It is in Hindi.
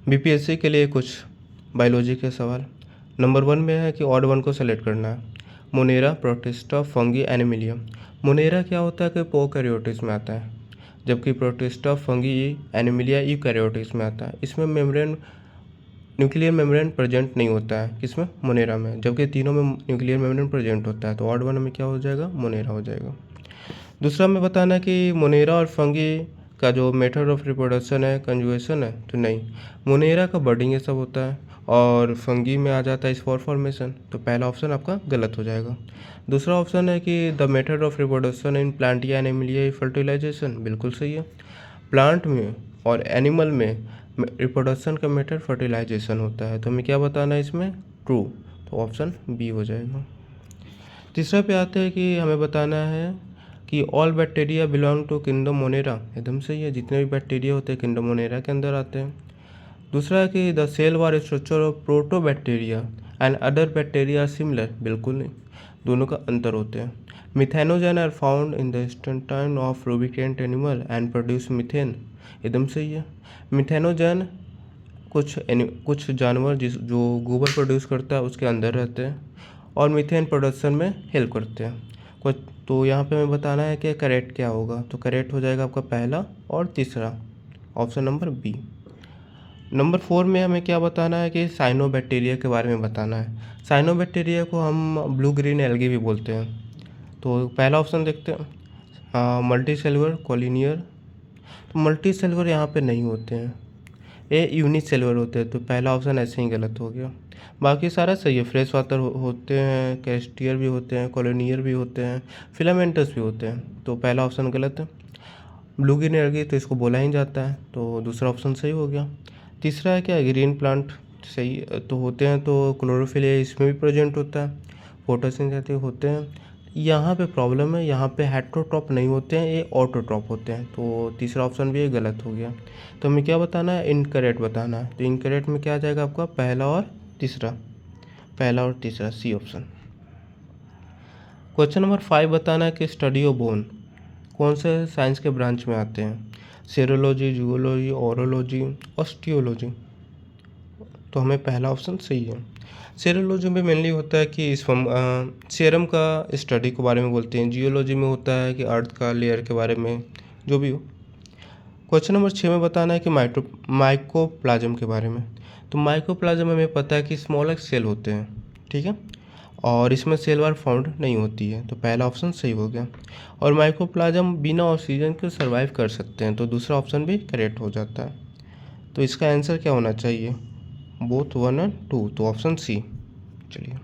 बीपीएससी के लिए कुछ बायोलॉजी के सवाल। नंबर 1 में है कि ऑड वन को सेलेक्ट करना है। Monera, protista, fungi, Animalia. Monera क्या होता है कि प्रोकैरियोटिक्स में आता है, जबकि प्रोटिस्टा, फंगी, एनिमिलिया यूकैरियोटिक्स में आता है। इसमें मेम्ब्रेन, न्यूक्लियर मेम्ब्रेन प्रेजेंट नहीं होता है, किसमें? मोनेरा में, जबकि तीनों में न्यूक्लियर मेम्ब्रेन प्रेजेंट होता है। तो ऑड वन में क्या हो जाएगा? मोनेरा हो जाएगा। दूसरा में बताना है कि मोनेरा और फंगी का जो मेथड ऑफ रिप्रोडक्शन है कंजुगेशन है, तो नहीं, मोनेरा का बर्डिंग ये सब होता है और फंगी में आ जाता है स्पोर फॉर्मेशन। तो पहला ऑप्शन आपका गलत हो जाएगा। दूसरा ऑप्शन है कि the method of reproduction in plant या एनिमल फर्टिलाइजेशन, बिल्कुल सही है। प्लांट में और एनिमल में रिप्रोडक्शन का मेथड फर्टिलाइजेशन होता है। तो हमें क्या बताना है इसमें? ट्रू। तो ऑप्शन बी हो जाएगा। तीसरा पे आते हैं कि हमें बताना है कि all bacteria belong to kingdom Monera, एकदम सही है। जितने भी बैक्टीरिया होते हैं किंगडम मोनेरा के अंदर आते हैं। दूसरा है कि the cell wall structure of proto bacteria and other bacteria are similar, बिल्कुल नहीं, दोनों का अंतर होते हैं। Methanogen are found in the intestine of ruminant animal and produce methane, एकदम सही है। मिथेनोजन कुछ जानवर जो गोबर प्रोड्यूस करता है उसके अंदर रहते हैं और मीथेन प्रोडक्शन में हेल्प करते हैं कुछ। तो यहाँ पे हमें बताना है कि करेक्ट क्या होगा। तो करेक्ट हो जाएगा आपका पहला और तीसरा, ऑप्शन नंबर बी। नंबर 4 में हमें क्या बताना है कि साइनोबैक्टीरिया के बारे में बताना है। साइनोबैक्टीरिया को हम ब्लू ग्रीन एल्गी भी बोलते हैं। तो पहला ऑप्शन देखते हैं, मल्टी सेलुलर कॉलोनियर। तो मल्टी सेलुलर यहाँ पे नहीं होते हैं, ये यूनिसेलुलर होते हैं। तो पहला ऑप्शन ऐसे ही गलत हो गया। बाकी सारा सही है। फ्रेश वाटर होते हैं, कैस्टियर भी होते हैं, कॉलोनियर भी होते हैं, फिलामेंटस भी होते हैं। तो पहला ऑप्शन गलत है। ब्लू ग्रीन एल्गी तो इसको बोला ही जाता है, तो दूसरा ऑप्शन सही हो गया। तीसरा है क्या? ग्रीन प्लांट, सही तो होते हैं। तो क्लोरोफिल इसमें भी प्रेजेंट होता है, फोटोसिंथेसिस होते हैं। यहाँ पे प्रॉब्लम है, यहाँ पे हेट्रोट्रॉप नहीं होते हैं, ये ऑटोट्रॉप होते हैं। तो तीसरा ऑप्शन भी गलत हो गया। तो हमें क्या बताना है? इनकरेक्ट बताना है। तो इनकरेक्ट में क्या आ जाएगा आपका? पहला और तीसरा, सी ऑप्शन। क्वेश्चन नंबर 5 बताना है कि स्टडी ऑफ बोन कौन से साइंस के ब्रांच में आते हैं? Serology, zoology, orology, osteology. तो हमें पहला ऑप्शन सही है। सेरोलॉजी में मेनली होता है कि सीरम का स्टडी के बारे में बोलते हैं। जियोलॉजी में होता है कि अर्थ का लेयर के बारे में, जो भी हो। क्वेश्चन नंबर 6 में बताना है कि माइकोप्लाज्म के बारे में। तो माइकोप्लाज्म हमें पता है कि स्मॉलेस्ट सेल होते हैं, ठीक है, और इसमें सेल वार फाउंड नहीं होती है। तो पहला ऑप्शन सही हो गया। और माइकोप्लाज्म बिना ऑक्सीजन के सर्वाइव कर सकते हैं। तो दूसरा ऑप्शन भी करेक्ट हो जाता है। तो इसका आंसर क्या होना चाहिए? बोथ 1 और 2, तो ऑप्शन सी। चलिए।